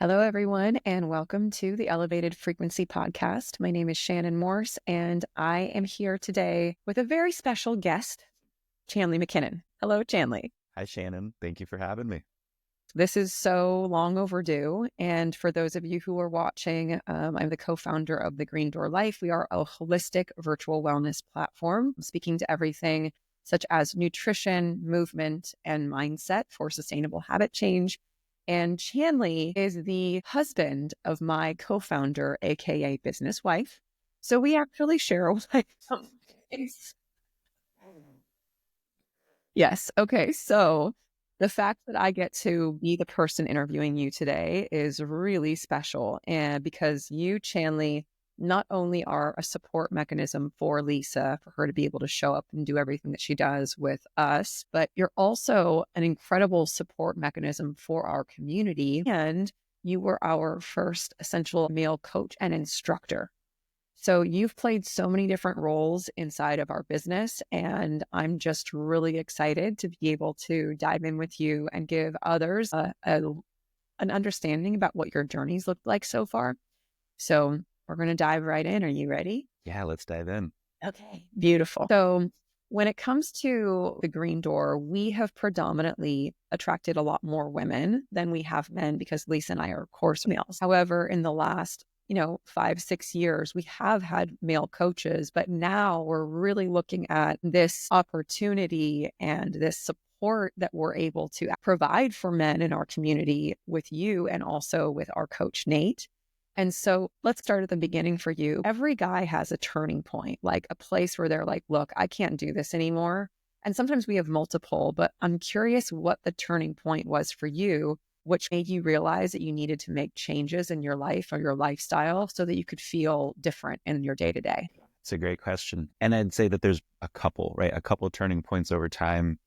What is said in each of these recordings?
Hello, everyone, and welcome to the Elevated Frequency Podcast. My name is Shannon Morse, and I am here today with a very special guest, Chandley McKinnon. Hello, Chandley. Hi, Shannon. Thank you for having me. This is so long overdue. And for those of you who are watching, I'm the co-founder of thegreendoorlife. We are a holistic virtual wellness platform speaking to everything such as nutrition, movement, and mindset for sustainable habit change. And Chandley is the husband of my co-founder, AKA business wife. So we actually share some things. Yes. Okay. So the fact that I get to be the person interviewing you today is really special. And because you, Chandley, not only are a support mechanism for Lisa, for her to be able to show up and do everything that she does with us, but you're also an incredible support mechanism for our community. And you were our first essential male coach and instructor. So you've played so many different roles inside of our business, and I'm just really excited to be able to dive in with you and give others an understanding about what your journey's looked like so far. So we're going to dive right in. Are you ready? Yeah, let's dive in. Okay, beautiful. So when it comes to the Green Door, we have predominantly attracted a lot more women than we have men because Lisa and I are, of course, males. However, in the last 5-6 years, we have had male coaches, but now we're really looking at this opportunity and this support that we're able to provide for men in our community with you and also with our coach, Nate. And so let's start at the beginning for you. Every guy has a turning point, like a place where they're like, look, I can't do this anymore. And sometimes we have multiple, but I'm curious what the turning point was for you, which made you realize that you needed to make changes in your life or your lifestyle so that you could feel different in your day to day. It's a great question. And I'd say that there's a couple, right? A couple of turning points over time.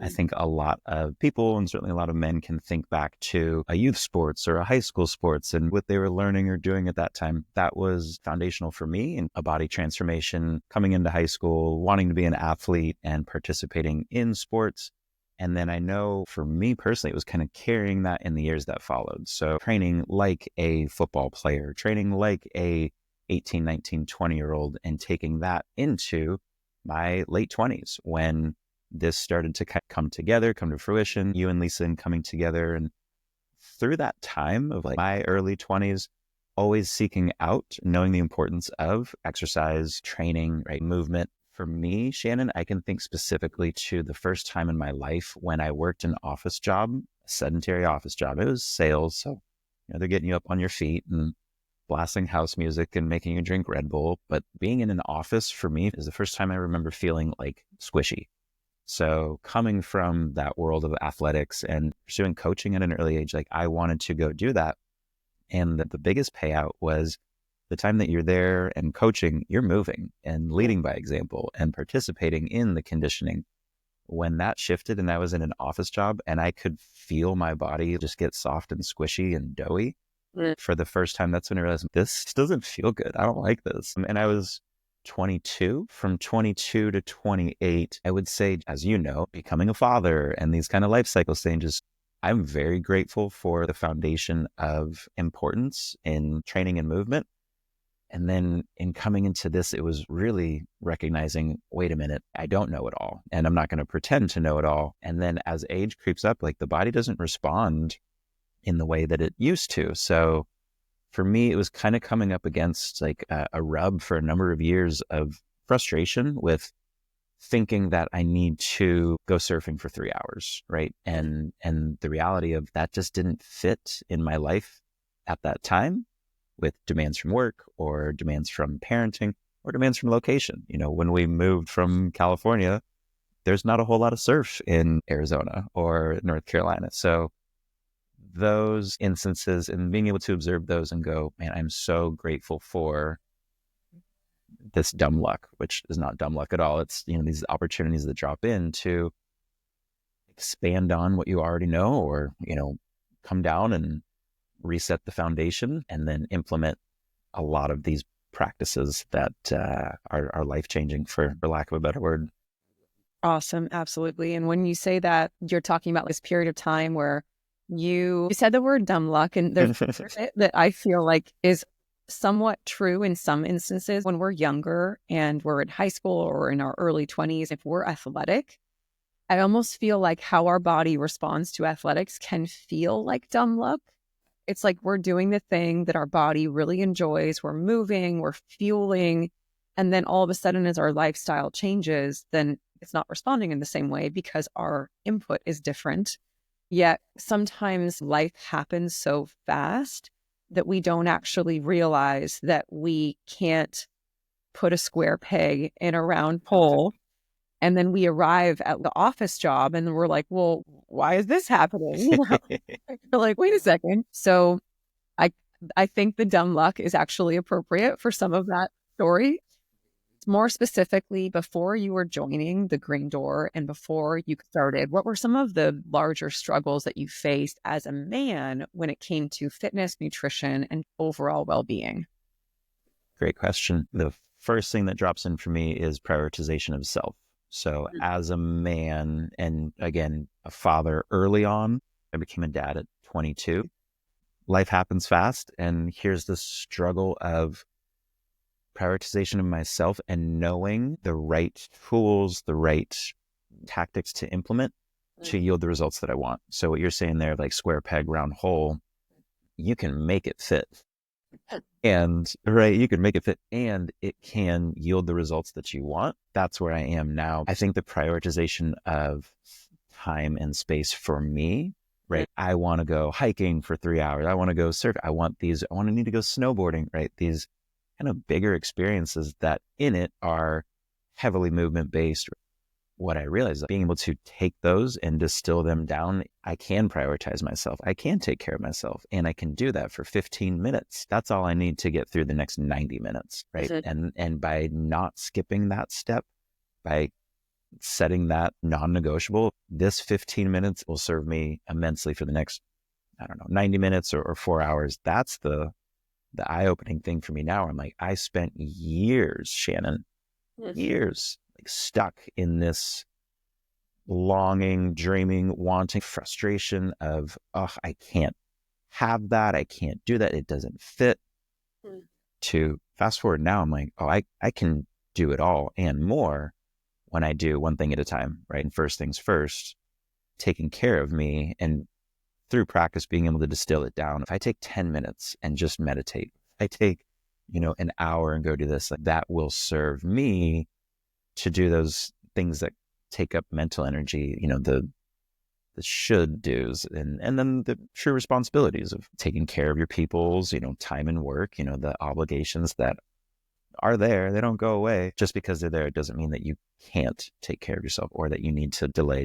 I think a lot of people, and certainly a lot of men, can think back to a youth sports or a high school sports and what they were learning or doing at that time. That was foundational for me in a body transformation, coming into high school, wanting to be an athlete and participating in sports. And then I know for me personally, it was kind of carrying that in the years that followed. So training like a football player, training like a 18, 19, 20-year-old, and taking that into my late 20s when this started to come together, come to fruition, you and Lisa coming together. And through that time of like my early 20s, always seeking out, knowing the importance of exercise, training, right, movement. For me, Shannon, I can think specifically to the first time in my life when I worked an office job, a sedentary office job. It was sales. So, they're getting you up on your feet and blasting house music and making you drink Red Bull. But being in an office for me is the first time I remember feeling like squishy. So coming from that world of athletics and pursuing coaching at an early age, like I wanted to go do that. And the biggest payout was the time that you're there and coaching, you're moving and leading by example and participating in the conditioning. When that shifted and I was in an office job and I could feel my body just get soft and squishy and doughy for the first time, that's when I realized this doesn't feel good. I don't like this. And I was 22. From 22 to 28, I would say, as you know, becoming a father and these kind of life cycle stages, I'm very grateful for the foundation of importance in training and movement. And then in coming into this, it was really recognizing, wait a minute, I don't know it all. And I'm not going to pretend to know it all. And then as age creeps up, like the body doesn't respond in the way that it used to. So for me, it was kind of coming up against like a rub for a number of years of frustration with thinking that I need to go surfing for 3 hours, right? And the reality of that just didn't fit in my life at that time with demands from work or demands from parenting or demands from location. When we moved from California, there's not a whole lot of surf in Arizona or North Carolina. So those instances and being able to observe those and go, man, I'm so grateful for this dumb luck, which is not dumb luck at all. It's, these opportunities that drop in to expand on what you already know or, come down and reset the foundation and then implement a lot of these practices that are life-changing for lack of a better word. Awesome. Absolutely. And when you say that, you're talking about this period of time where You said the word dumb luck, and there's it that I feel like is somewhat true in some instances. When we're younger and we're in high school or in our early 20s, if we're athletic, I almost feel like how our body responds to athletics can feel like dumb luck. It's like we're doing the thing that our body really enjoys. We're moving, we're fueling. And then all of a sudden, as our lifestyle changes, then it's not responding in the same way because our input is different. Yet sometimes life happens so fast that we don't actually realize that we can't put a square peg in a round hole. And then we arrive at the office job and we're like, well, why is this happening? We're like, wait a second. So I I think the dumb luck is actually appropriate for some of that story. More specifically, before you were joining the Green Door and before you started, what were some of the larger struggles that you faced as a man when it came to fitness, nutrition, and overall well-being? Great question. The first thing that drops in for me is prioritization of self. So as a man, and again, a father early on, I became a dad at 22. Life happens fast. And here's the struggle of prioritization of myself and knowing the right tools, the right tactics to implement to yield the results that I want. So what you're saying there, like square peg, round hole, you can make it fit. And right, you can make it fit and it can yield the results that you want. That's where I am now. I think the prioritization of time and space for me, right? I want to go hiking for 3 hours. I want to go surf. I want to need to go snowboarding, right? These kind of bigger experiences that in it are heavily movement based. What I realized is being able to take those and distill them down, I can prioritize myself. I can take care of myself and I can do that for 15 minutes. That's all I need to get through the next 90 minutes, right? And by not skipping that step, by setting that non-negotiable, this 15 minutes will serve me immensely for the next, 90 minutes or 4 hours. That's the eye-opening thing for me now. I'm like, I spent years, Shannon, years like stuck in this longing, dreaming, wanting, frustration of, oh, I can't have that. I can't do that. It doesn't fit. To fast forward now, I'm like, oh, I can do it all and more when I do one thing at a time, right? And first things first, taking care of me and through practice, being able to distill it down. If I take 10 minutes and just meditate, if I take, an hour and go do this, like that will serve me to do those things that take up mental energy, the should do's and then the true responsibilities of taking care of your people's, time and work, the obligations that are there. They don't go away. Just because they're there, it doesn't mean that you can't take care of yourself or that you need to delay,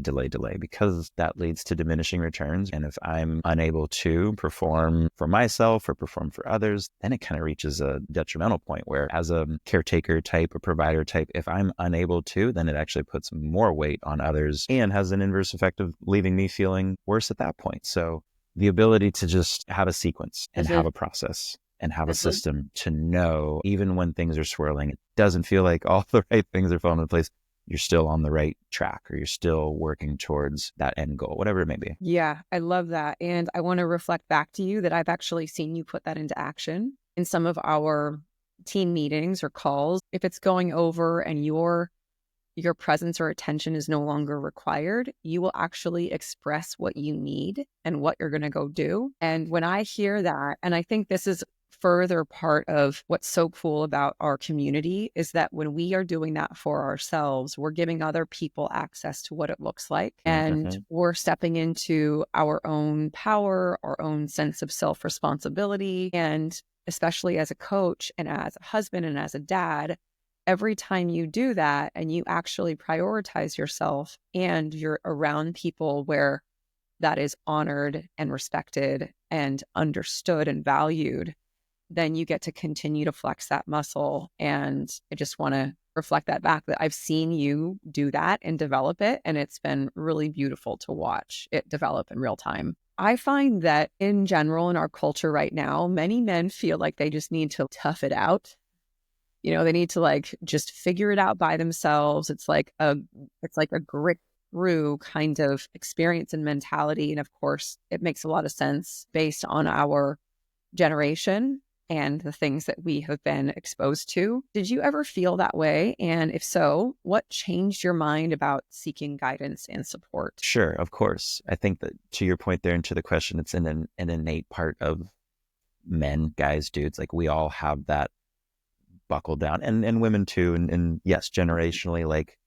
because that leads to diminishing returns. And if I'm unable to perform for myself or perform for others, then it kind of reaches a detrimental point where as a caretaker type, a provider type, if I'm unable to, then it actually puts more weight on others and has an inverse effect of leaving me feeling worse at that point. So the ability to just have a sequence and have a process and have a system to know, even when things are swirling, it doesn't feel like all the right things are falling into place. You're still on the right track or you're still working towards that end goal, whatever it may be. Yeah, I love that. And I want to reflect back to you that I've actually seen you put that into action in some of our team meetings or calls. If it's going over and your presence or attention is no longer required, you will actually express what you need and what you're going to go do. And when I hear that, and I think this is further part of what's so cool about our community is that when we are doing that for ourselves, we're giving other people access to what it looks like. And we're stepping into our own power, our own sense of self-responsibility. And especially as a coach and as a husband and as a dad, every time you do that and you actually prioritize yourself and you're around people where that is honored and respected and understood and valued, then you get to continue to flex that muscle. And I just want to reflect that back that I've seen you do that and develop it. And it's been really beautiful to watch it develop in real time. I find that in general, in our culture right now, many men feel like they just need to tough it out. They need to just figure it out by themselves. It's like a grit through kind of experience and mentality. And of course, it makes a lot of sense based on our generation and the things that we have been exposed to. Did you ever feel that way? And if so, what changed your mind about seeking guidance and support? Sure, of course. I think that to your point there and to the question, it's an innate part of men, guys, dudes. Like we all have that buckle down, and women too. And yes, generationally, like,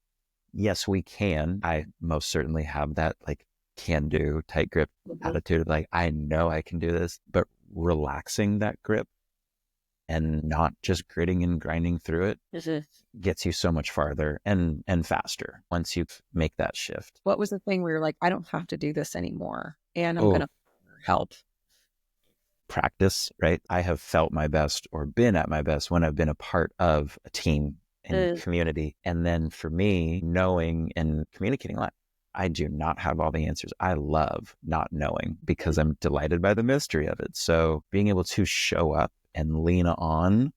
yes, we can. I most certainly have that like can do tight grip attitude of like, I know I can do this, but relaxing that grip and not just gritting and grinding through it gets you so much farther and faster once you make that shift. What was the thing where you're like, I don't have to do this anymore and I'm going Oh, to help? practice, right? I have felt my best or been at my best when I've been a part of a team and community. And then for me, knowing and communicating a lot, I do not have all the answers. I love not knowing because I'm delighted by the mystery of it. So being able to show up and lean on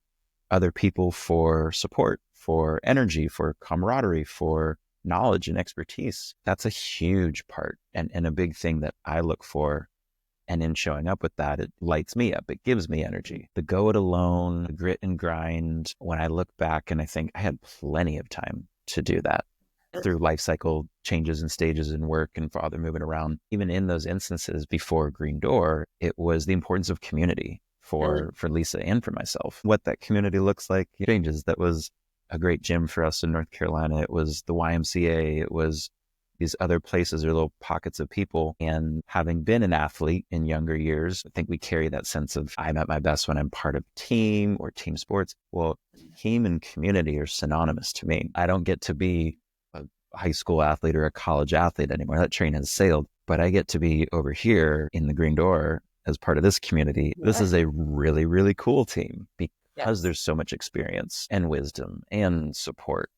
other people for support, for energy, for camaraderie, for knowledge and expertise, that's a huge part and a big thing that I look for. And in showing up with that, it lights me up. It gives me energy. The go it alone, the grit and grind. When I look back and I think I had plenty of time to do that through life cycle changes and stages in work and father moving around. Even in those instances before Green Door, it was the importance of community for Lisa and for myself. What that community looks like changes. That was a great gym for us in North Carolina. It was the YMCA. It was these other places or little pockets of people. And having been an athlete in younger years, I think we carry that sense of I'm at my best when I'm part of a team or team sports. Well, team and community are synonymous to me. I don't get to be a high school athlete or a college athlete anymore. That train has sailed, but I get to be over here in the Green Door as part of this community. Yeah. This is a really, really cool team because there's so much experience and wisdom and support.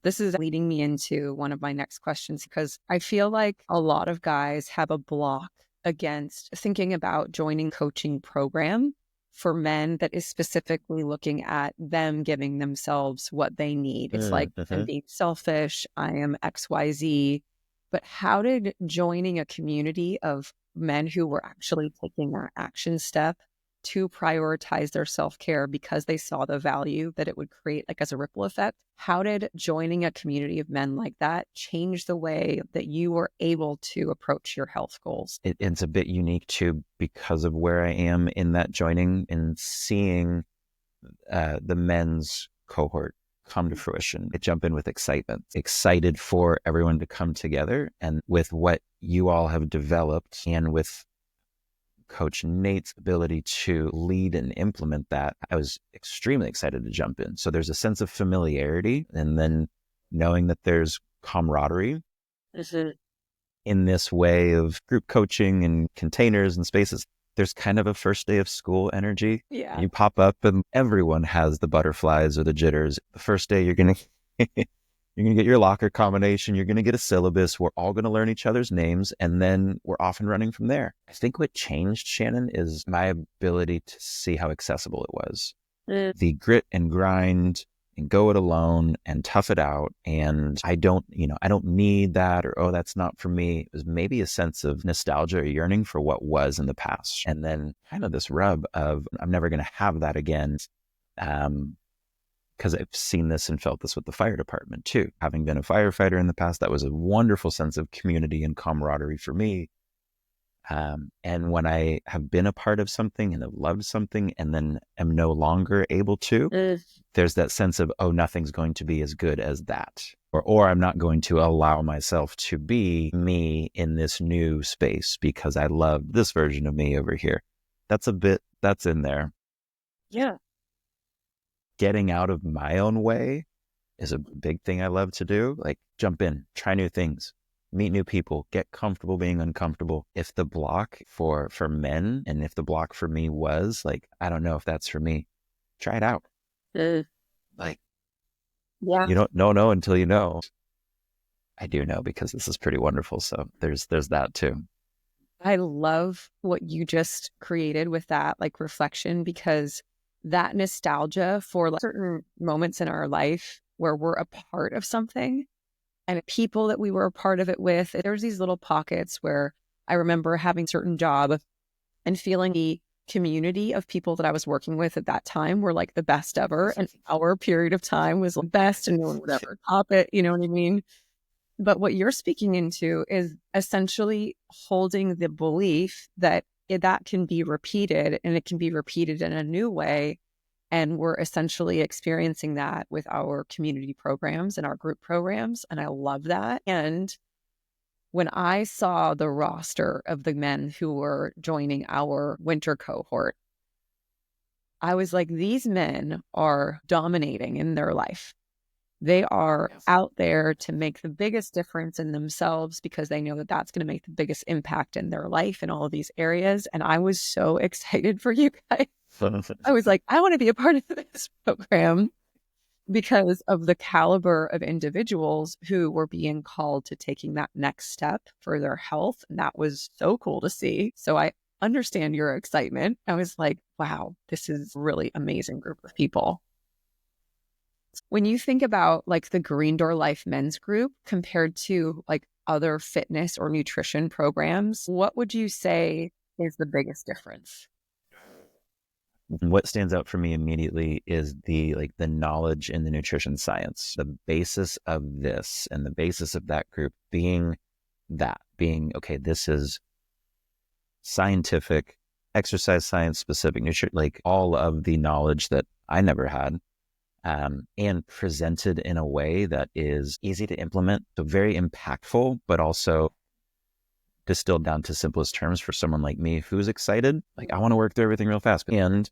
This is leading me into one of my next questions because I feel like a lot of guys have a block against thinking about joining coaching program for men that is specifically looking at them giving themselves what they need. It's like I'm being selfish, I am XYZ. But how did joining a community of men who were actually taking that action step to prioritize their self-care because they saw the value that it would create, like as a ripple effect. How did joining a community of men like that change the way that you were able to approach your health goals? It's a bit unique too, because of where I am in that joining and seeing the men's cohort come to fruition. I jump in with excitement, excited for everyone to come together, and with what you all have developed and with Coach Nate's ability to lead and implement that, I was extremely excited to jump in. So there's a sense of familiarity, and then knowing that there's camaraderie in this way of group coaching and containers and spaces. There's kind of a first day of school energy. Yeah. You pop up and everyone has the butterflies or the jitters. The first day you're going to you're going to get your locker combination. You're going to get a syllabus. We're all going to learn each other's names, and then we're off and running from there. I think what changed, Shannon, is my ability to see how accessible it was. The grit and grind and go it alone and tough it out. And I don't need that, or, oh, that's not for me. It was maybe a sense of nostalgia or yearning for what was in the past. And then kind of this rub of I'm never going to have that again. Because I've seen this and felt this with the fire department too. Having been a firefighter in the past, that was a wonderful sense of community and camaraderie for me. And when I have been a part of something and have loved something and then am no longer able to, there's that sense of, oh, nothing's going to be as good as that. Or I'm not going to allow myself to be me in this new space because I love this version of me over here. That's in there. Yeah. Getting out of my own way is a big thing I love to do. Like jump in, try new things, meet new people, get comfortable being uncomfortable. If the block for men, and if the block for me was like, I don't know if that's for me, try it out. Like, yeah, you don't know until you know. I do know because this is pretty wonderful. So there's that too. I love what you just created with that like reflection, because that nostalgia for like certain moments in our life where we're a part of something and people that we were a part of it with. There was these little pockets where I remember having a certain job and feeling the community of people that I was working with at that time were like the best ever. And our period of time was the best, and no one would ever top it. You know what I mean? But what you're speaking into is essentially holding the belief that that can be repeated, and it can be repeated in a new way. And we're essentially experiencing that with our community programs and our group programs. And I love that. And when I saw the roster of the men who were joining our winter cohort, I was like, these men are dominating in their life. They are out there to make the biggest difference in themselves because they know that that's going to make the biggest impact in their life in all of these areas. And I was so excited for you guys. I was like, I want to be a part of this program because of the caliber of individuals who were being called to taking that next step for their health. And that was so cool to see. So I understand your excitement. I was like, wow, this is a really amazing group of people. When you think about like the Green Door Life men's group compared to like other fitness or nutrition programs, what would you say is the biggest difference? What stands out for me immediately is the knowledge in the nutrition science, the basis of this and the basis of that group being okay, this is scientific, exercise science specific nutrition, like all of the knowledge that I never had, and presented in a way that is easy to implement, so very impactful, but also distilled down to simplest terms for someone like me who's excited. Like, I want to work through everything real fast. And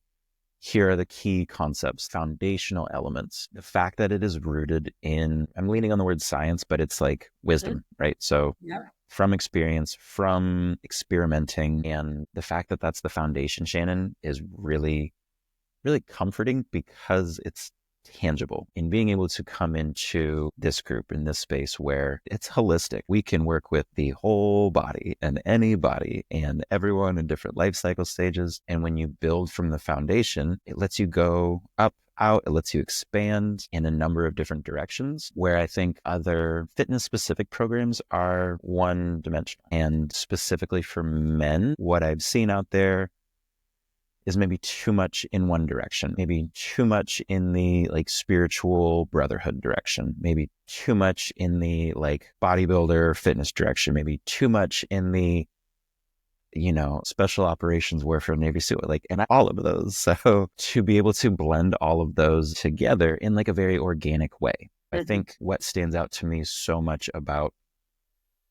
here are the key concepts, foundational elements. The fact that it is rooted in, I'm leaning on the word science, but it's like wisdom, right? So from experience, from experimenting, and the fact that that's the foundation, Shannon, is really, really comforting because it's tangible in being able to come into this group, in this space where it's holistic. We can work with the whole body and anybody and everyone in different life cycle stages. And when you build from the foundation, it lets you go up, out, it lets you expand in a number of different directions, where I think other fitness specific programs are one dimensional. And specifically for men, what I've seen out there is maybe too much in one direction, maybe too much in the like spiritual brotherhood direction, maybe too much in the like bodybuilder fitness direction, maybe too much in the, special operations warfare Navy SEAL, and all of those. So to be able to blend all of those together in like a very organic way, I think what stands out to me so much about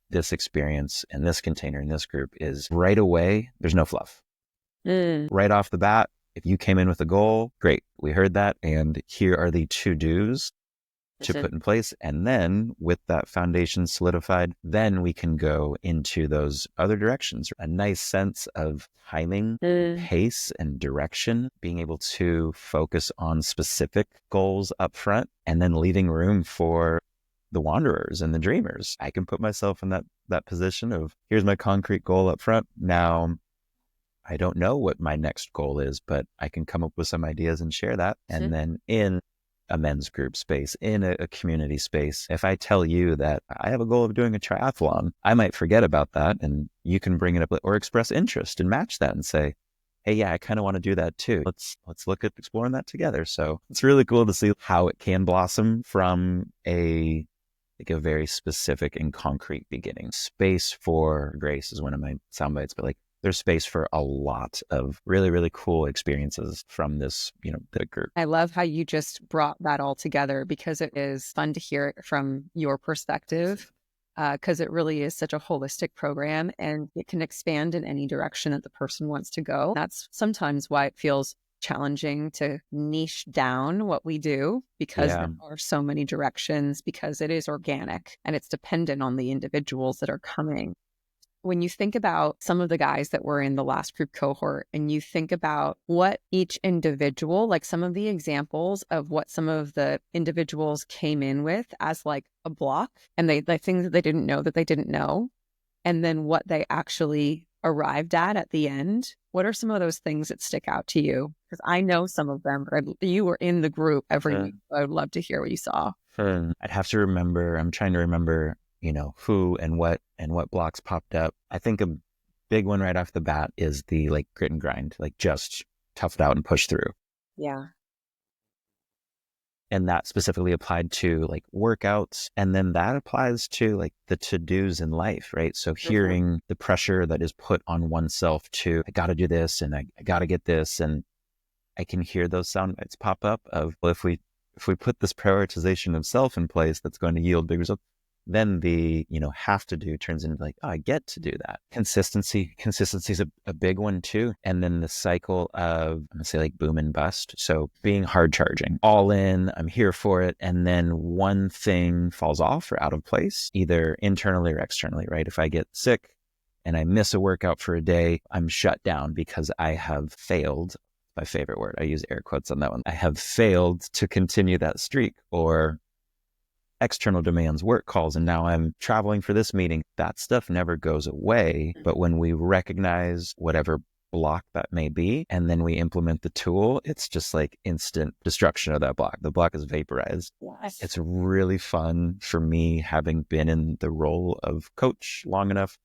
this experience and this container in this group is right away, there's no fluff. Right off the bat, if you came in with a goal, great, we heard that. And here are the to-dos to put in place. And then with that foundation solidified, then we can go into those other directions. A nice sense of timing, pace, and direction, being able to focus on specific goals up front, and then leaving room for the wanderers and the dreamers. I can put myself in that position of, here's my concrete goal up front. Now, I don't know what my next goal is, but I can come up with some ideas and share that. And then in a men's group space, in a community space, if I tell you that I have a goal of doing a triathlon, I might forget about that, and you can bring it up or express interest and match that and say, hey, yeah, I kind of want to do that too. Let's look at exploring that together. So it's really cool to see how it can blossom from a very specific and concrete beginning. Space for grace is one of my sound bites, but there's space for a lot of really, really cool experiences from this, the group. I love how you just brought that all together, because it is fun to hear it from your perspective, because it really is such a holistic program, and it can expand in any direction that the person wants to go. That's sometimes why it feels challenging to niche down what we do, because there are so many directions, because it is organic and it's dependent on the individuals that are coming. When you think about some of the guys that were in the last group cohort, and you think about what each individual, like some of the examples of what some of the individuals came in with as like a block, and the things that they didn't know that they didn't know, and then what they actually arrived at the end, what are some of those things that stick out to you? Because I know some of them, but you were in the group every week. So I would love to hear what you saw. I'd have to remember, I'm trying to remember, who and what blocks popped up. I think a big one right off the bat is the like grit and grind, like just tough it out and push through. Yeah. And that specifically applied to like workouts. And then that applies to like the to-dos in life, right? So hearing the pressure that is put on oneself to, I got to do this and I got to get this. And I can hear those sound bites pop up of, well, if we put this prioritization of self in place, that's going to yield big results. Then the, have to do turns into like, oh, I get to do that. Consistency is a big one too. And then the cycle of, I'm gonna say like boom and bust. So being hard charging, all in, I'm here for it. And then one thing falls off or out of place, either internally or externally, right? If I get sick and I miss a workout for a day, I'm shut down because I have failed. My favorite word, I use air quotes on that one. I have failed to continue that streak, or external demands, work calls, and now I'm traveling for this meeting. That stuff never goes away. But when we recognize whatever block that may be, and then we implement the tool, it's just like instant destruction of that block. The block is vaporized. Yes. It's really fun for me, having been in the role of coach long enough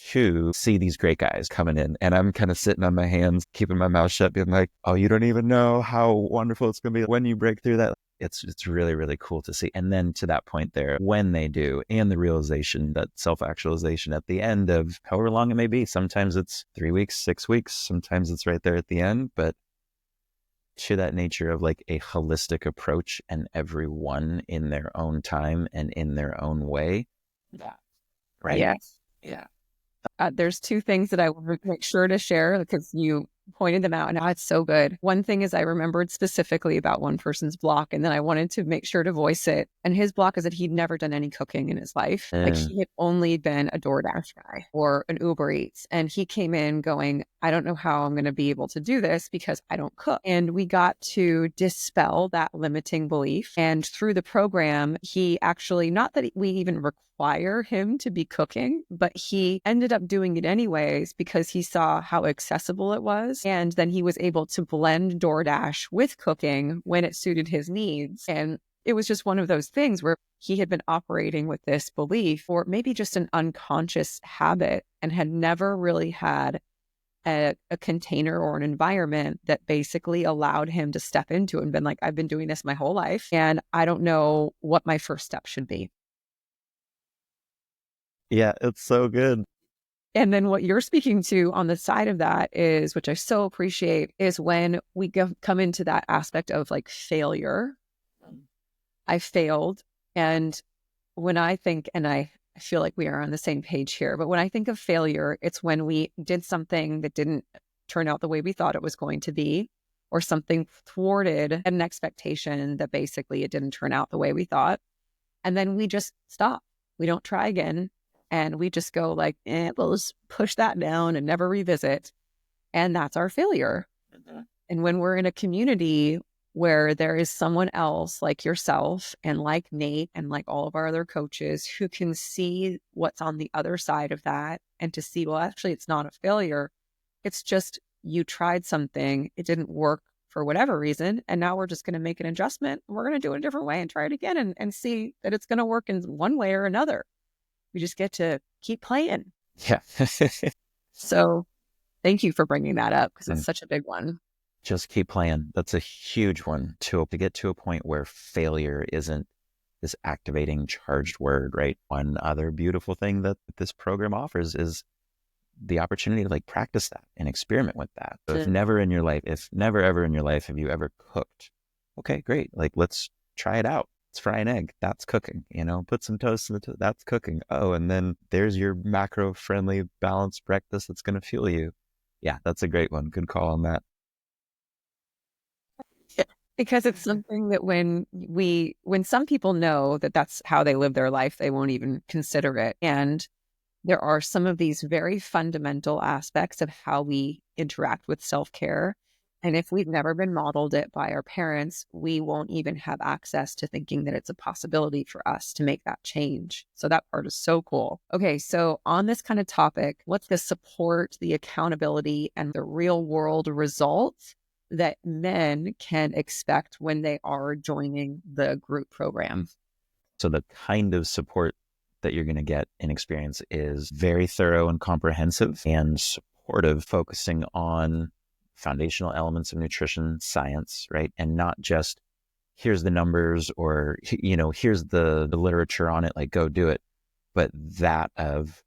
to see these great guys coming in. And I'm kind of sitting on my hands, keeping my mouth shut, being like, oh, you don't even know how wonderful it's going to be when you break through that. It's really, really cool to see. And then to that point there, when they do, and the realization, that self-actualization at the end of however long it may be. Sometimes it's 3 weeks, 6 weeks. Sometimes it's right there at the end. But to that nature of like a holistic approach, and everyone in their own time and in their own way. Yeah. Right. Yes. Yeah. There's two things that I will make sure to share because you pointed them out, and it's so good. One thing is I remembered specifically about one person's block, and then I wanted to make sure to voice it. And his block is that he'd never done any cooking in his life. Like he had only been a DoorDash guy or an Uber Eats. And he came in going, I don't know how I'm going to be able to do this because I don't cook. And we got to dispel that limiting belief. And through the program, he actually, not that we even require him to be cooking, but he ended up doing it anyways because he saw how accessible it was. And then he was able to blend DoorDash with cooking when it suited his needs. And it was just one of those things where he had been operating with this belief, or maybe just an unconscious habit, and had never really had a container or an environment that basically allowed him to step into it and been like, I've been doing this my whole life and I don't know what my first step should be. Yeah, it's so good. And then what you're speaking to on the side of that is, which I so appreciate, is when we come into that aspect of like failure. I failed. And when I think, and I feel like we are on the same page here, but when I think of failure, it's when we did something that didn't turn out the way we thought it was going to be, or something thwarted an expectation that basically it didn't turn out the way we thought. And then we just stop. We don't try again. And we just go like, we'll just push that down and never revisit. And that's our failure. Mm-hmm. And when we're in a community where there is someone else like yourself and like Nate and like all of our other coaches who can see what's on the other side of that, and to see, well, actually, it's not a failure. It's just you tried something, it didn't work for whatever reason. And now we're just going to make an adjustment. We're going to do it a different way and try it again and see that it's going to work in one way or another. We just get to keep playing. Yeah. So thank you for bringing that up because it's such a big one. Just keep playing. That's a huge one to get to a point where failure isn't this activating charged word, right? One other beautiful thing that this program offers is the opportunity to like practice that and experiment with that. So if never ever in your life have you ever cooked, okay, great. Like, let's try it out. Let's fry an egg. That's cooking, put some toast in the toast. That's cooking. Oh, and then there's your macro friendly balanced breakfast that's going to fuel you. Yeah, that's a great one. Good call on that. Because it's something that when some people know that that's how they live their life, they won't even consider it. And there are some of these very fundamental aspects of how we interact with self-care. And if we've never been modeled it by our parents, we won't even have access to thinking that it's a possibility for us to make that change. So that part is so cool. Okay, so on this kind of topic, what's the support, the accountability, and the real world results that men can expect when they are joining the group program? So the kind of support that you're going to get in experience is very thorough and comprehensive and supportive, focusing on foundational elements of nutrition science, right? And not just here's the numbers or, here's the literature on it, like go do it. But that of,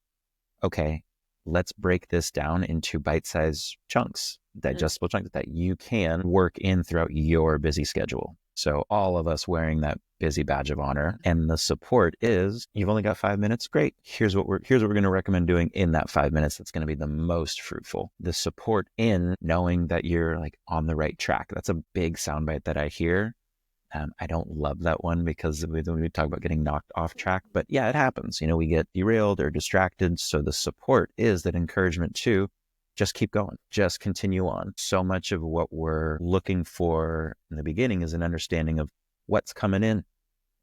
okay, let's break this down into bite-sized chunks, digestible chunks that you can work in throughout your busy schedule. So all of us wearing that busy badge of honor, and the support is, you've only got 5 minutes. Great. Here's what we're going to recommend doing in that 5 minutes. That's going to be the most fruitful. The support in knowing that you're like on the right track. That's a big soundbite that I hear. I don't love that one because when we talk about getting knocked off track, but yeah, it happens. We get derailed or distracted. So the support is that encouragement to just keep going, just continue on. So much of what we're looking for in the beginning is an understanding of what's coming in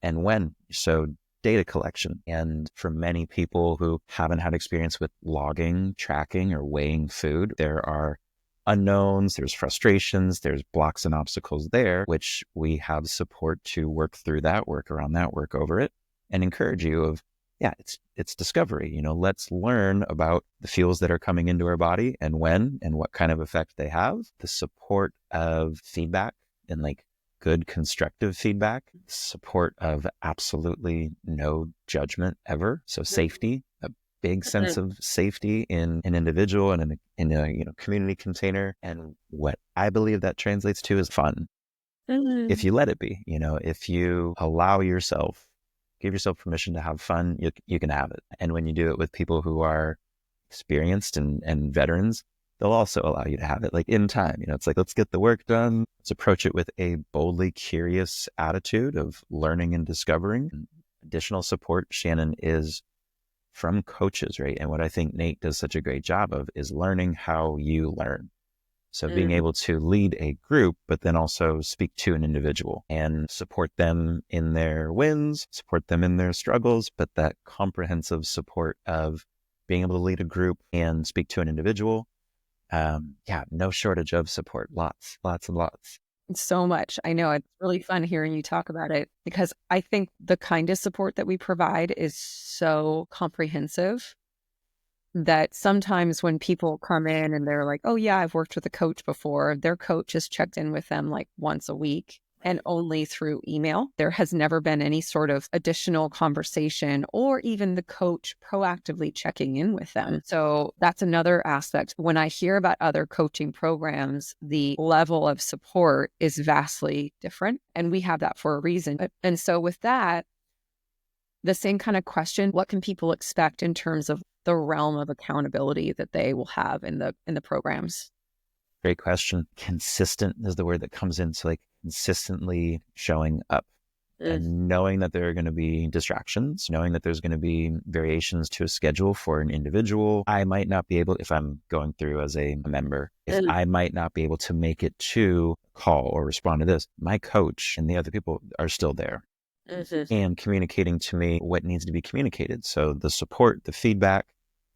and when. So data collection. And for many people who haven't had experience with logging, tracking, or weighing food, there are unknowns, there's frustrations, there's blocks and obstacles there, which we have support to work through that, work around that, work over it, and encourage you of, yeah, it's discovery. Let's learn about the fuels that are coming into our body and when and what kind of effect they have. The support of feedback and like good constructive feedback, support of absolutely no judgment ever. So safety, a big sense of safety in an individual and in a community container. And what I believe that translates to is fun. If you let it be, if you allow yourself, give yourself permission to have fun, you can have it. And when you do it with people who are experienced and veterans, they'll also allow you to have it like in time. It's like, let's get the work done. Let's approach it with a boldly curious attitude of learning and discovering. And additional support, Shannon, is from coaches, right? And what I think Nate does such a great job of is learning how you learn. So being able to lead a group, but then also speak to an individual and support them in their wins, support them in their struggles, but that comprehensive support of being able to lead a group and speak to an individual. No shortage of support. Lots and lots. So much. I know it's really fun hearing you talk about it because I think the kind of support that we provide is so comprehensive that sometimes when people come in and they're like, oh yeah, I've worked with a coach before, their coach has checked in with them like once a week and only through email. There has never been any sort of additional conversation or even the coach proactively checking in with them. So that's another aspect. When I hear about other coaching programs, the level of support is vastly different. And we have that for a reason. And so with that, the same kind of question, what can people expect in terms of the realm of accountability that they will have in the programs? Great question. Consistent is the word that comes in. So like consistently showing up and knowing that there are going to be distractions, knowing that there's going to be variations to a schedule for an individual. I might not be able, if I'm going through as a member, if I might not be able to make it to call or respond to this, my coach and the other people are still there. And communicating to me what needs to be communicated. So the support, the feedback,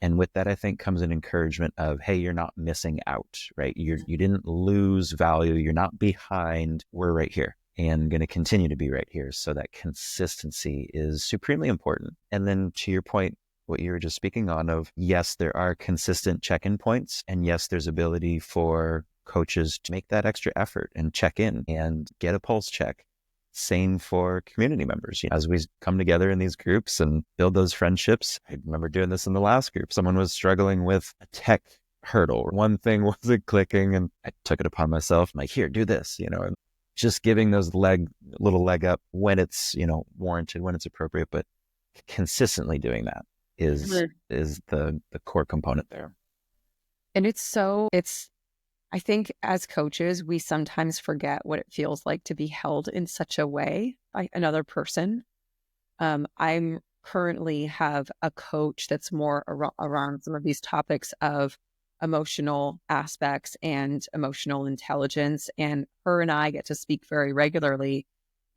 and with that, I think comes an encouragement of, hey, you're not missing out, right? You didn't lose value. You're not behind. We're right here and going to continue to be right here. So that consistency is supremely important. And then to your point, what you were just speaking on of, yes, there are consistent check-in points. And yes, there's ability for coaches to make that extra effort and check in and get a pulse check. Same for community members. As we come together in these groups and build those friendships, I remember doing this in the last group. Someone was struggling with a tech hurdle. One thing wasn't clicking and I took it upon myself. I'm like, here, do this, and just giving those little leg up when it's, warranted, when it's appropriate, but consistently doing that is the core component there. And I think as coaches, we sometimes forget what it feels like to be held in such a way by another person. I'm currently have a coach that's more around some of these topics of emotional aspects and emotional intelligence. And her and I get to speak very regularly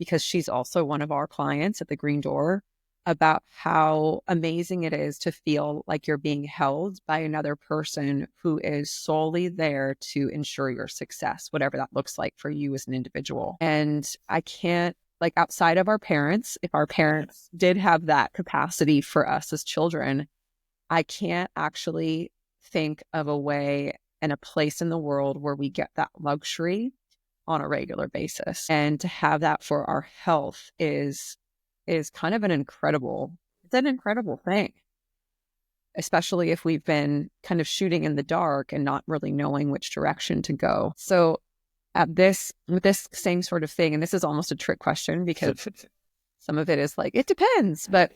because she's also one of our clients at the Green Door. about how amazing it is to feel like you're being held by another person who is solely there to ensure your success, whatever that looks like for you as an individual. And I can't, like, outside of our parents, if our parents did have that capacity for us as children, I can't actually think of a way and a place in the world where we get that luxury on a regular basis. And to have that for our health is kind of it's an incredible thing, especially if we've been kind of shooting in the dark and not really knowing which direction to go. So with this same sort of thing, and this is almost a trick question because some of it is like, it depends, but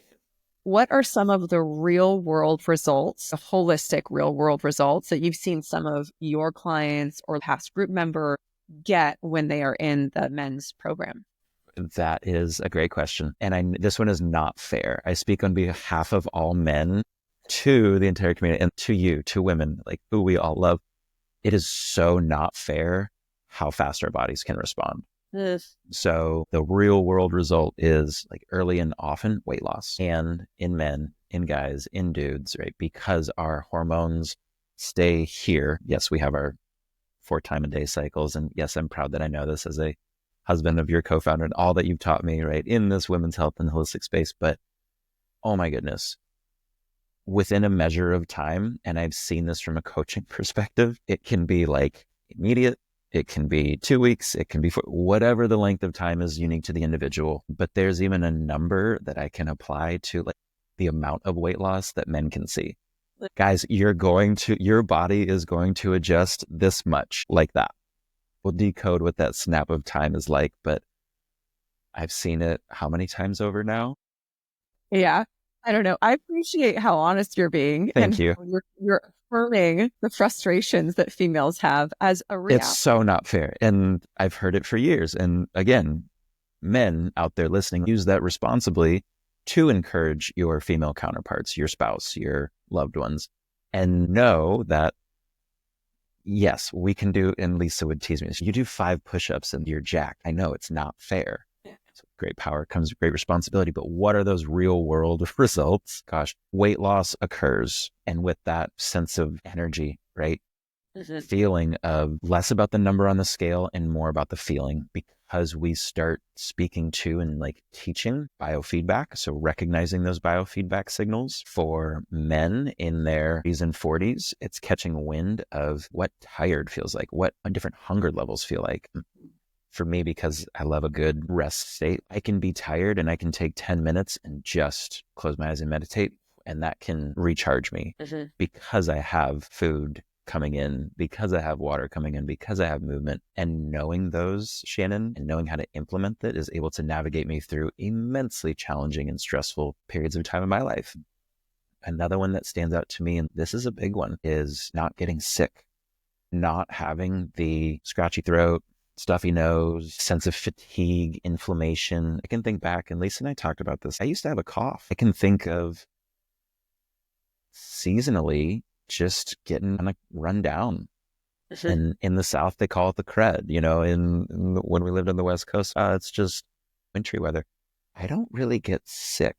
what are some of the real world results, the holistic real world results that you've seen some of your clients or past group member get when they are in the men's program? That is a great question. And this one is not fair. I speak on behalf of all men to the entire community and to you, to women, like who we all love. It is so not fair how fast our bodies can respond. Yes. So the real world result is like early and often weight loss, and in men, in guys, in dudes, right? Because our hormones stay here. Yes, we have our 4-time-a-day cycles. And yes, I'm proud that I know this as a husband of your co-founder and all that you've taught me, right, in this women's health and holistic space. But oh my goodness, within a measure of time, and I've seen this from a coaching perspective, it can be like immediate, it can be 2 weeks, it can be whatever the length of time is unique to the individual. But there's even a number that I can apply to like the amount of weight loss that men can see. Guys, your body is going to adjust this much, like that. We'll decode what that snap of time is like, but I've seen it how many times over now? Yeah. I don't know. I appreciate how honest you're being. Thank you. You're affirming the frustrations that females have as a reality. It's so not fair. And I've heard it for years. And again, men out there listening, use that responsibly to encourage your female counterparts, your spouse, your loved ones, and know that yes, we can do, and Lisa would tease me, you do 5 push-ups and you're jacked. I know it's not fair. Yeah. So great power comes with great responsibility, but what are those real world results? Gosh, weight loss occurs. And with that sense of energy, right? Mm-hmm. Feeling of less about the number on the scale and more about the feeling, because we start speaking to and like teaching biofeedback. So recognizing those biofeedback signals for men in their 30s and 40s, it's catching wind of what tired feels like, what different hunger levels feel like. For me, because I love a good rest state, I can be tired and I can take 10 minutes and just close my eyes and meditate. And that can recharge me because I have food coming in, because I have water coming in, because I have movement. And knowing those, Shannon, and knowing how to implement that is able to navigate me through immensely challenging and stressful periods of time in my life. Another one that stands out to me, and this is a big one, is not getting sick, not having the scratchy throat, stuffy nose, sense of fatigue, inflammation. I can think back, and Lisa and I talked about this. I used to have a cough. I can think of seasonally just getting kind of run down. And in the South, they call it the crud. You know, when we lived on the West Coast, it's just wintry weather. I don't really get sick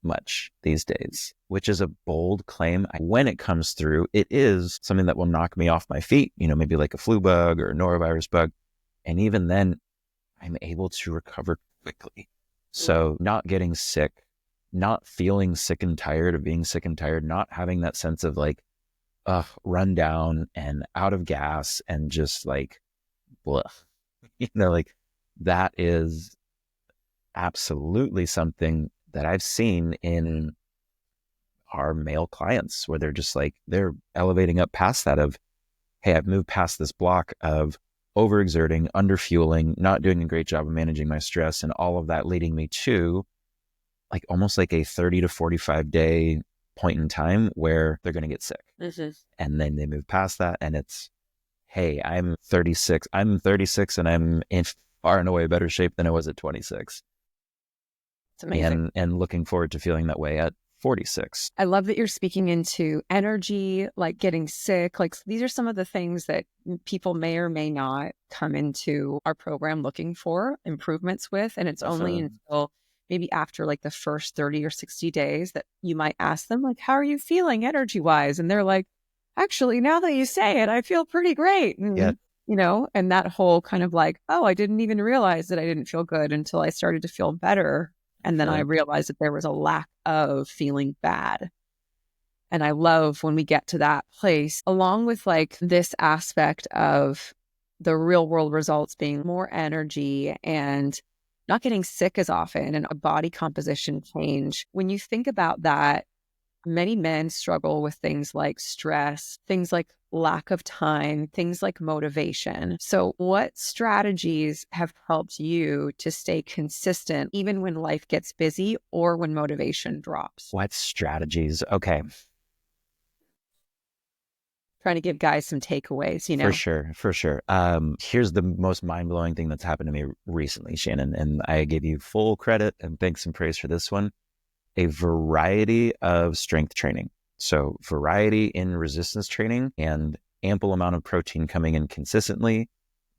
much these days, which is a bold claim. When it comes through, it is something that will knock me off my feet, you know, maybe like a flu bug or a norovirus bug. And even then, I'm able to recover quickly. So not getting sick, not feeling sick and tired of being sick and tired, not having that sense of like, run down and out of gas and just like, blah, you know, like that is absolutely something that I've seen in our male clients where they're just like, they're elevating up past that of, hey, I've moved past this block of overexerting, underfueling, not doing a great job of managing my stress, and all of that leading me to like almost like a 30 to 45 day point in time where they're going to get sick. And then they move past that and it's, hey, I'm 36 and I'm in far and away better shape than I was at 26. It's amazing. And looking forward to feeling that way at 46. I love that you're speaking into energy, like getting sick. Like these are some of the things that people may or may not come into our program looking for improvements with. And it's only until maybe after like the first 30 or 60 days that you might ask them, like, how are you feeling energy wise? And they're like, actually, now that you say it, I feel pretty great. Yeah. And, and that whole kind of like, oh, I didn't even realize that I didn't feel good until I started to feel better. And then I realized that there was a lack of feeling bad. And I love when we get to that place, along with like this aspect of the real world results being more energy and not getting sick as often and a body composition change. When you think about that, many men struggle with things like stress, things like lack of time, things like motivation. So what strategies have helped you to stay consistent even when life gets busy or when motivation drops? What strategies? Okay. Trying to give guys some takeaways, For sure. Here's the most mind-blowing thing that's happened to me recently, Shannon, and I give you full credit and thanks and praise for this one. A variety of strength training. So variety in resistance training and ample amount of protein coming in consistently.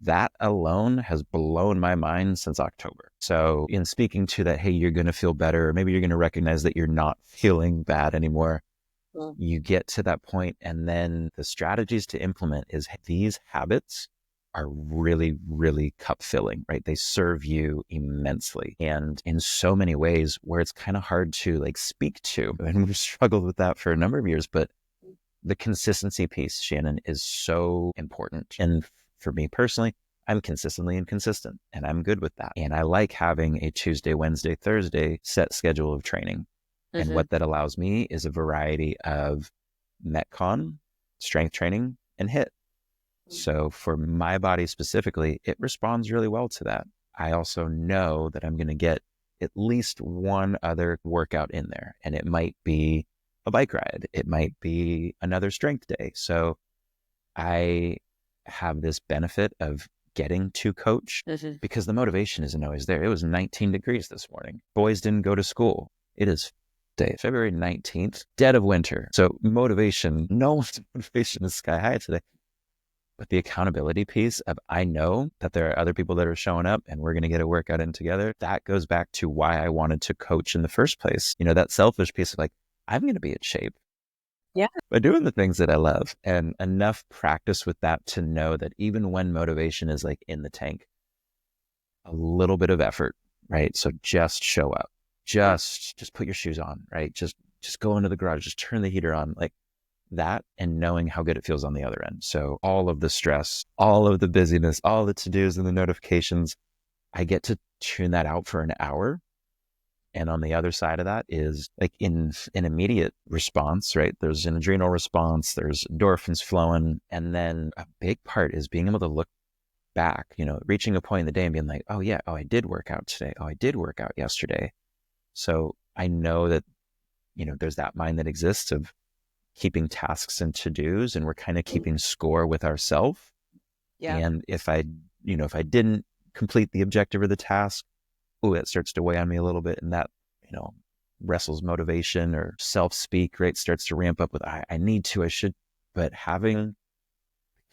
That alone has blown my mind since October. So in speaking to that, hey, you're going to feel better, or maybe you're going to recognize that you're not feeling bad anymore. You get to that point, and then the strategies to implement is these habits are really, really cup filling, right? They serve you immensely. And in so many ways where it's kind of hard to like speak to, and we've struggled with that for a number of years, but the consistency piece, Shannon, is so important. And for me personally, I'm consistently inconsistent and I'm good with that. And I like having a Tuesday, Wednesday, Thursday set schedule of training. And what that allows me is a variety of Metcon, strength training, and HIIT. So for my body specifically, it responds really well to that. I also know that I'm going to get at least one other workout in there, and it might be a bike ride. It might be another strength day. So I have this benefit of getting to coach because the motivation isn't always there. It was 19 degrees this morning. Boys didn't go to school. It is February 19th, dead of winter. So motivation, no one's motivation is sky high today. But the accountability piece of I know that there are other people that are showing up and we're going to get a workout in together. That goes back to why I wanted to coach in the first place. That selfish piece of like, I'm going to be in shape. Yeah. By doing the things that I love, and enough practice with that to know that even when motivation is like in the tank, a little bit of effort, right? So just show up, just put your shoes on, right? Just go into the garage, just turn the heater on, like that, and knowing how good it feels on the other end. So all of the stress, all of the busyness, all the to-dos and the notifications, I get to tune that out for an hour. And on the other side of that is like in an immediate response, right? There's an adrenal response, there's endorphins flowing. And then a big part is being able to look back, reaching a point in the day and being like, oh yeah, oh, I did work out today. Oh, I did work out yesterday. So I know that, there's that mind that exists of keeping tasks and to-dos, and we're kind of keeping score with ourselves. Yeah. And if I didn't complete the objective or the task, it starts to weigh on me a little bit, and that, wrestles motivation or self-speak, right? Starts to ramp up with, I need to, I should. But having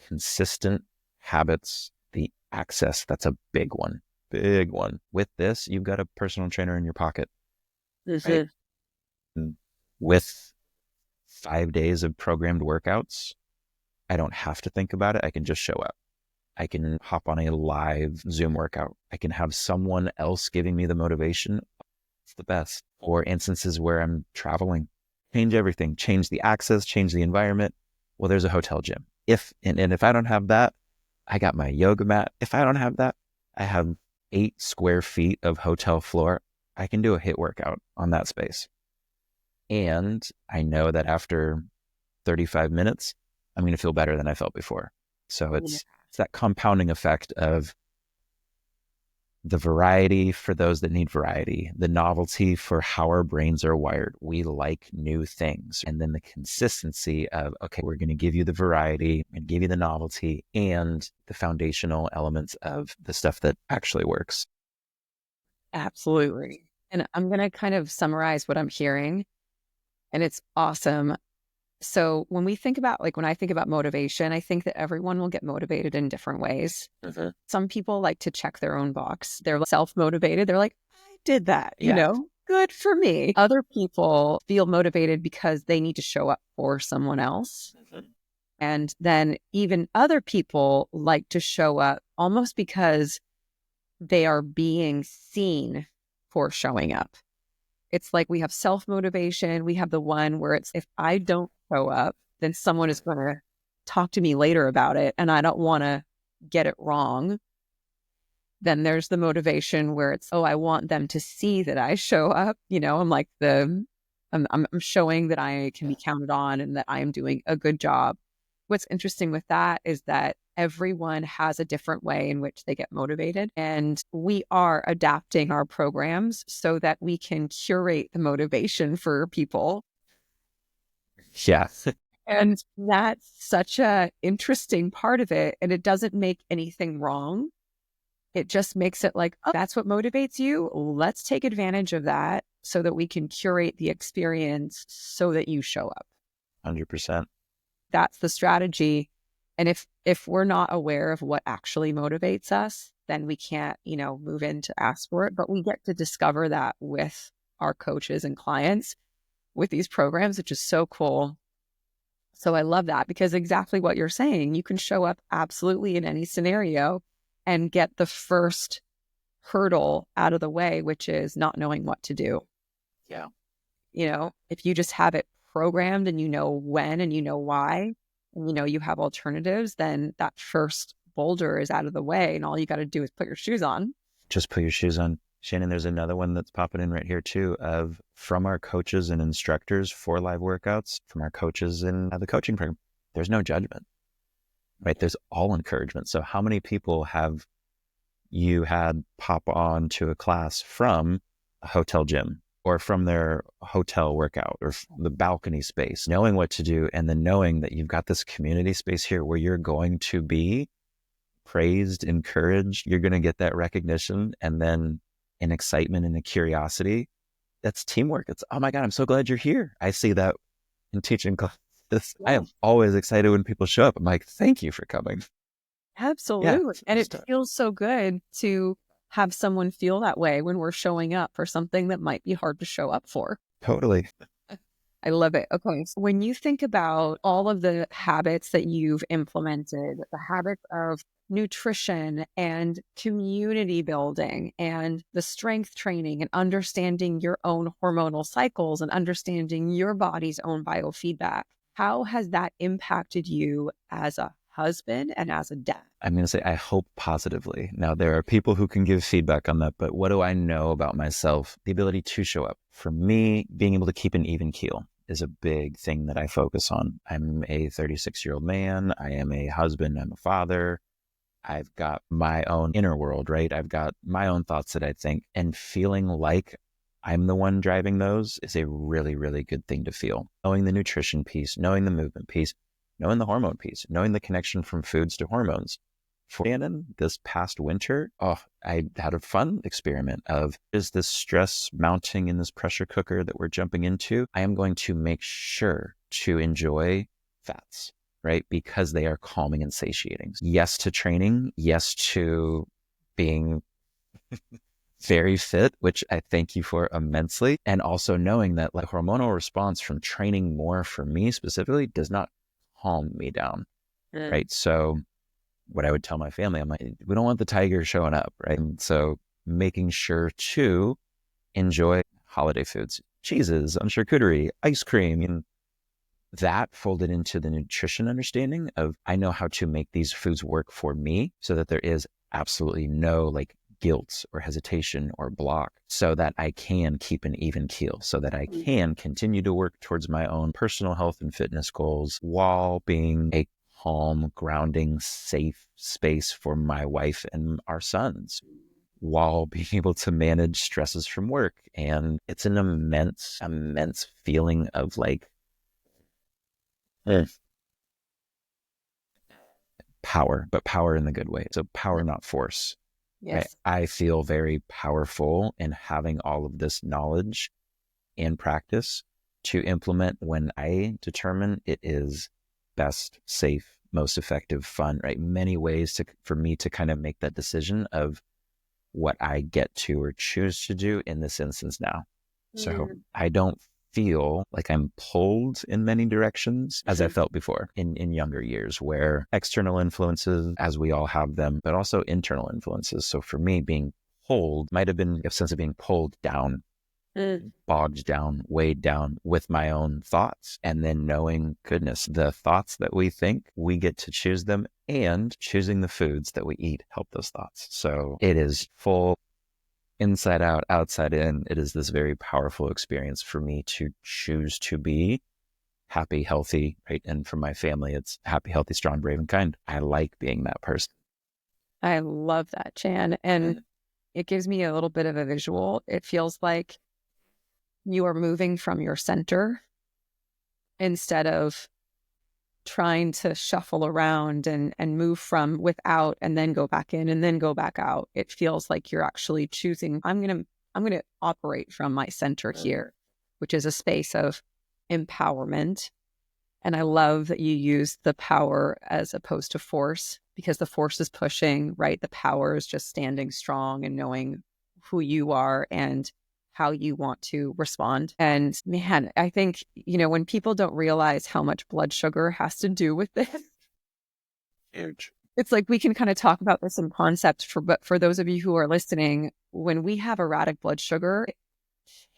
consistent habits, the access, that's a big one. With this, you've got a personal trainer in your pocket. Right? With 5 days of programmed workouts, I don't have to think about it. I can just show up. I can hop on a live Zoom workout. I can have someone else giving me the motivation. It's the best. Or instances where I'm traveling, change everything, change the access, change the environment. Well, there's a hotel gym. If I don't have that, I got my yoga mat. If I don't have that, I have 8 square feet of hotel floor. I can do a HIIT workout on that space. And I know that after 35 minutes, I'm going to feel better than I felt before. So it's that compounding effect of the variety for those that need variety, the novelty for how our brains are wired. We like new things. And then the consistency of, okay, we're going to give you the variety and give you the novelty and the foundational elements of the stuff that actually works. Absolutely. And I'm going to kind of summarize what I'm hearing, and it's awesome. So when I think about motivation, I think that everyone will get motivated in different ways. Some people like to check their own box. They're self-motivated. They're like, I did that, Yeah. good for me. Other people feel motivated because they need to show up for someone else. And then even other people like to show up almost because they are being seen for showing up. It's like we have self-motivation. We have the one where it's, if I don't show up, then someone is going to talk to me later about it and I don't want to get it wrong. Then there's the motivation where it's, oh, I want them to see that I show up. I'm like I'm showing that I can be counted on and that I am doing a good job. What's interesting with that is that everyone has a different way in which they get motivated. And we are adapting our programs so that we can curate the motivation for people. Yeah. And that's such a interesting part of it. And it doesn't make anything wrong. It just makes it like, oh, that's what motivates you. Let's take advantage of that so that we can curate the experience so that you show up. 100%. That's the strategy. And if we're not aware of what actually motivates us, then we can't, move in to ask for it. But we get to discover that with our coaches and clients with these programs, which is so cool. So I love that because exactly what you're saying, you can show up absolutely in any scenario and get the first hurdle out of the way, which is not knowing what to do. Yeah. If you just have it programmed and you know when and you know why, and you have alternatives, then that first boulder is out of the way and all you got to do is put your shoes on. Just put your shoes on. Shannon, there's another one that's popping in right here too, from our coaches and instructors for live workouts, from our coaches in the coaching program. There's no judgment, right? There's all encouragement. So how many people have you had pop on to a class from a hotel gym or from their hotel workout or the balcony space, knowing what to do, and then knowing that you've got this community space here where you're going to be praised, encouraged, you're going to get that recognition, and then an excitement and a curiosity. That's teamwork. It's, oh my God, I'm so glad you're here. I see that in teaching classes. I am always excited when people show up. I'm like, thank you for coming. Absolutely. And it feels so good to have someone feel that way when we're showing up for something that might be hard to show up for. Totally. I love it. Okay. So when you think about all of the habits that you've implemented, the habits of nutrition and community building and the strength training and understanding your own hormonal cycles and understanding your body's own biofeedback, how has that impacted you as a husband and as a dad? I'm going to say, I hope positively. Now, there are people who can give feedback on that, but what do I know about myself? The ability to show up. For me, being able to keep an even keel is a big thing that I focus on. I'm a 36-year-old man. I am a husband. I'm a father. I've got my own inner world, right? I've got my own thoughts that I think, and feeling like I'm the one driving those is a really, really good thing to feel. Knowing the nutrition piece, knowing the movement piece, knowing the hormone piece, knowing the connection from foods to hormones. For Shannon, this past winter, I had a fun experiment of, is this stress mounting in this pressure cooker that we're jumping into? I am going to make sure to enjoy fats, right? Because they are calming and satiating. Yes to training, yes to being very fit, which I thank you for immensely. And also knowing that like hormonal response from training more for me specifically does not calm me down, right? So what I would tell my family, I'm like, we don't want the tiger showing up, right? And so making sure to enjoy holiday foods, cheeses on charcuterie, ice cream, and that folded into the nutrition understanding of, I know how to make these foods work for me so that there is absolutely no like guilt or hesitation or block, so that I can keep an even keel, so that I can continue to work towards my own personal health and fitness goals while being a calm, grounding, safe space for my wife and our sons, while being able to manage stresses from work. And it's an immense feeling of like power, but power in the good way. So power, not force. Yes. I feel very powerful in having all of this knowledge and practice to implement when I determine it is best, safe, most effective, fun, right? Many ways for me to kind of make that decision of what I get to or choose to do in this instance now. So I don't feel like I'm pulled in many directions as I felt before in younger years, where external influences, as we all have them, but also internal influences. So for me, being pulled might have been a sense of being pulled down, bogged down, weighed down with my own thoughts, and then knowing, goodness, the thoughts that we think, we get to choose them, and choosing the foods that we eat help those thoughts. So it is full inside out, outside in. It is this very powerful experience for me to choose to be happy, healthy, right? And for my family, it's happy, healthy, strong, brave, and kind. I like being that person. I love that, Chan. And it gives me a little bit of a visual. It feels like you are moving from your center instead of trying to shuffle around and move from without and then go back in and then go back out. It feels like you're actually choosing, I'm going to operate from my center here, which is a space of empowerment. And I love that you use the power as opposed to force, because the force is pushing, right? The power is just standing strong and knowing who you are and how you want to respond. And man, I think, when people don't realize how much blood sugar has to do with this, Huge. it's like we can kind of talk about this in concept, but for those of you who are listening, when we have erratic blood sugar, it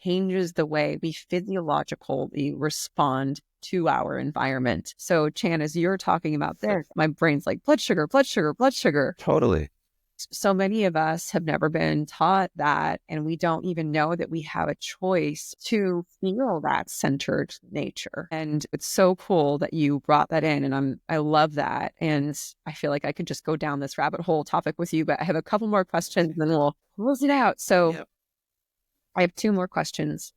changes the way we physiologically respond to our environment. So Chan, as you're talking about this, my brain's like blood sugar, blood sugar, blood sugar. Totally. So many of us have never been taught that, and we don't even know that we have a choice to feel that centered nature. And it's so cool that you brought that in, and I love that. And I feel like I could just go down this rabbit hole topic with you, but I have a couple more questions and then we'll close it out. So I have two more questions.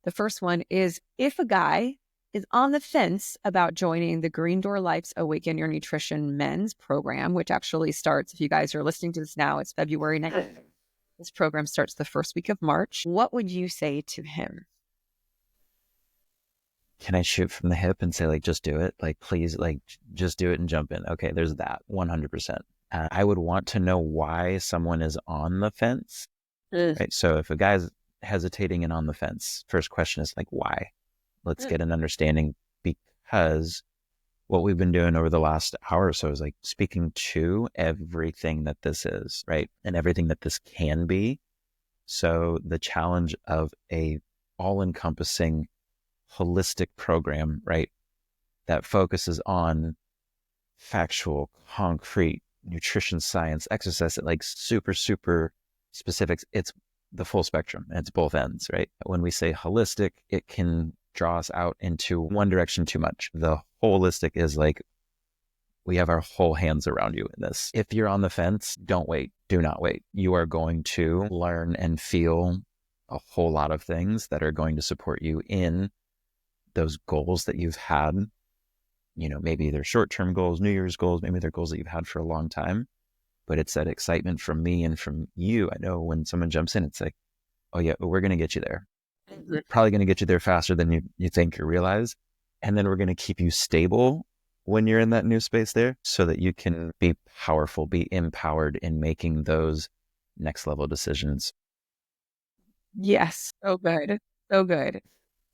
The first one is, if a guy is on the fence about joining the Green Door Life's Awaken Your Nutrition men's program, which actually starts, if you guys are listening to this now, it's February 9th. This program starts the first week of March. What would you say to him? Can I shoot from the hip and say, like, just do it? Like, please, like, just do it and jump in. Okay, there's that 100%. I would want to know why someone is on the fence. Right. So if a guy's hesitating and on the fence, first question is like, why? Let's get an understanding, because what we've been doing over the last hour or so is like speaking to everything that this is, right? And everything that this can be. So the challenge of a all-encompassing holistic program, right? That focuses on factual, concrete nutrition science, exercise, like super, super specifics. It's the full spectrum. It's both ends, right? When we say holistic, it can draw us out into one direction too much. The holistic is like, we have our whole hands around you in this. If you're on the fence, don't wait. Do not wait. You are going to learn and feel a whole lot of things that are going to support you in those goals that you've had. Maybe they're short-term goals, New Year's goals, maybe they're goals that you've had for a long time, but it's that excitement from me and from you. I know when someone jumps in, it's like, oh yeah, we're going to get you there. Probably going to get you there faster than you think or realize. And then we're going to keep you stable when you're in that new space there, so that you can be powerful, be empowered in making those next level decisions. Yes. So good. So good.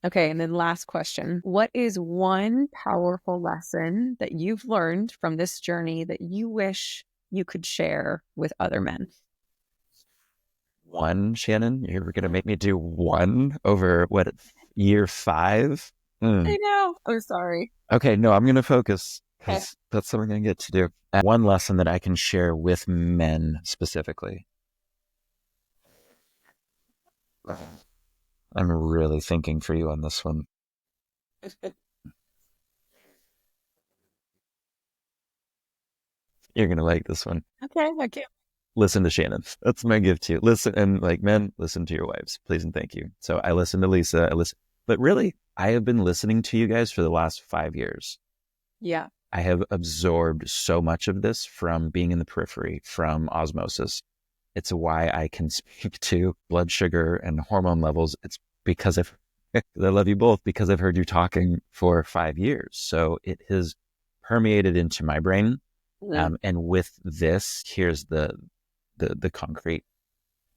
Okay. And then last question. What is one powerful lesson that you've learned from this journey that you wish you could share with other men? One, Shannon, you're going to make me do one over year 5? I know. I'm sorry. Okay, no, I'm going to focus, because that's something I get to do. One lesson that I can share with men specifically. I'm really thinking for you on this one. You're going to like this one. Okay. Okay. Listen to Shannon. That's my gift to you. Listen, and like, men, listen to your wives, please and thank you. So I listen to Lisa. But really, I have been listening to you guys for the last 5 years. Yeah. I have absorbed so much of this from being in the periphery, from osmosis. It's why I can speak to blood sugar and hormone levels. It's because I love you both, because I've heard you talking for 5 years. So it has permeated into my brain. And with this, here's the concrete.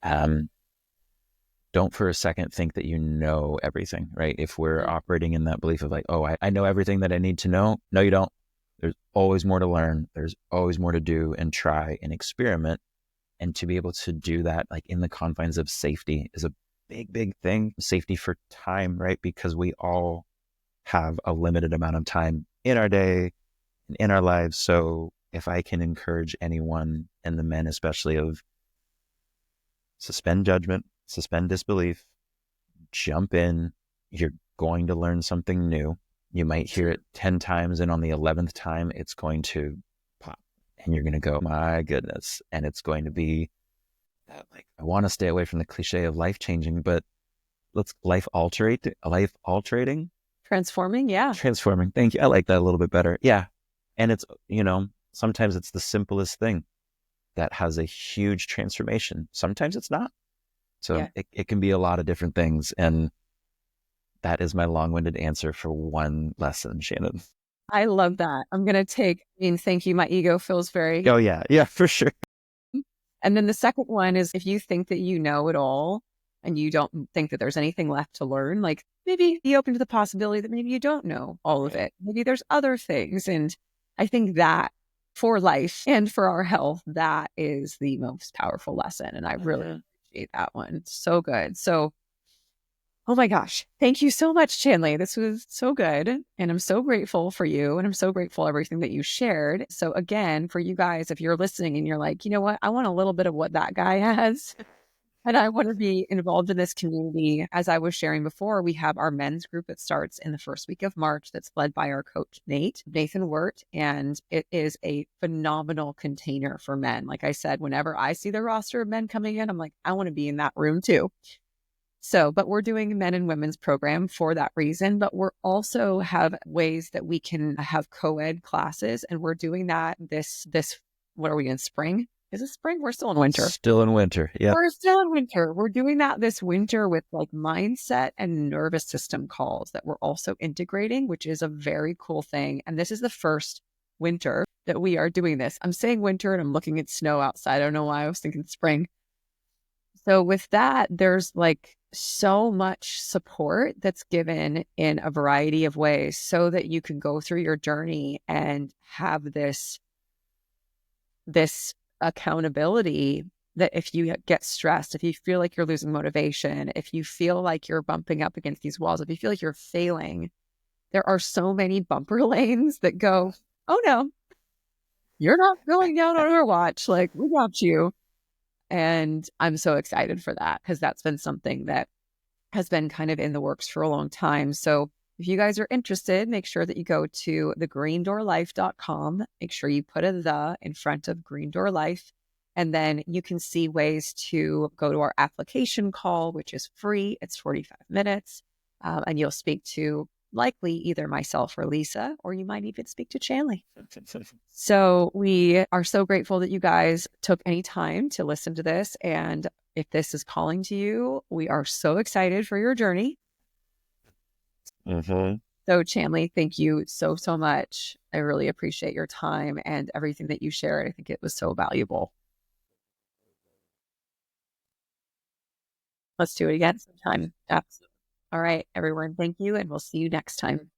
Don't for a second think that you know everything, right? If we're operating in that belief of like, oh, I know everything that I need to know. No, you don't. There's always more to learn. There's always more to do and try and experiment. And to be able to do that, like in the confines of safety, is a big, big thing. Safety for time, right? Because we all have a limited amount of time in our day and in our lives. So if I can encourage anyone, and the men especially, of suspend judgment, suspend disbelief, jump in. You're going to learn something new. You might hear it 10 times, and on the 11th time, it's going to pop, and you're going to go, my goodness. And it's going to be like, I want to stay away from the cliche of life changing, but let's life altering, Transforming. Yeah. transforming. Thank you. I like that a little bit better. Yeah. And it's, sometimes it's the simplest thing that has a huge transformation. Sometimes it's not. So it can be a lot of different things. And that is my long-winded answer for one lesson, Shannon. I love that. I'm going to thank you. My ego feels very. Oh, yeah. Yeah, for sure. And then the second one is, if you think that you know it all and you don't think that there's anything left to learn, like maybe be open to the possibility that maybe you don't know all of it. Maybe there's other things. And I think that for life and for our health, that is the most powerful lesson. And I really appreciate that one. So good. So, oh my gosh. Thank you so much, Chandley. This was so good. And I'm so grateful for you. And I'm so grateful for everything that you shared. So again, for you guys, if you're listening and you're like, you know what, I want a little bit of what that guy has, and I want to be involved in this community. As I was sharing before, we have our men's group that starts in the first week of March that's led by our coach, Nathan Wirt. And it is a phenomenal container for men. Like I said, whenever I see the roster of men coming in, I'm like, I want to be in that room too. So, but we're doing men and women's program for that reason, but we're also have ways that we can have co-ed classes. And we're doing that this, what are we in spring? Is it spring? We're still in winter. Still in winter. Yeah. We're still in winter. We're doing that this winter with like mindset and nervous system calls that we're also integrating, which is a very cool thing. And this is the first winter that we are doing this. I'm saying winter and I'm looking at snow outside. I don't know why I was thinking spring. So with that, there's like so much support that's given in a variety of ways so that you can go through your journey and have this accountability, that if you get stressed, if you feel like you're losing motivation, if you feel like you're bumping up against these walls, if you feel like you're failing, there are so many bumper lanes that go, oh no, you're not going down on our watch. Like, we got you. And I'm so excited for that, because that's been something that has been kind of in the works for a long time. So if you guys are interested, make sure that you go to thegreendoorlife.com. Make sure you put a "the" in front of Green Door Life. And then you can see ways to go to our application call, which is free. It's 45 minutes. And you'll speak to likely either myself or Lisa, or you might even speak to Chandley. So we are so grateful that you guys took any time to listen to this. And if this is calling to you, we are so excited for your journey. So Chandley, thank you so, so much. I really appreciate your time and everything that you shared. I think it was so valuable. Let's do it again sometime. Absolutely. All right, everyone. Thank you. And we'll see you next time.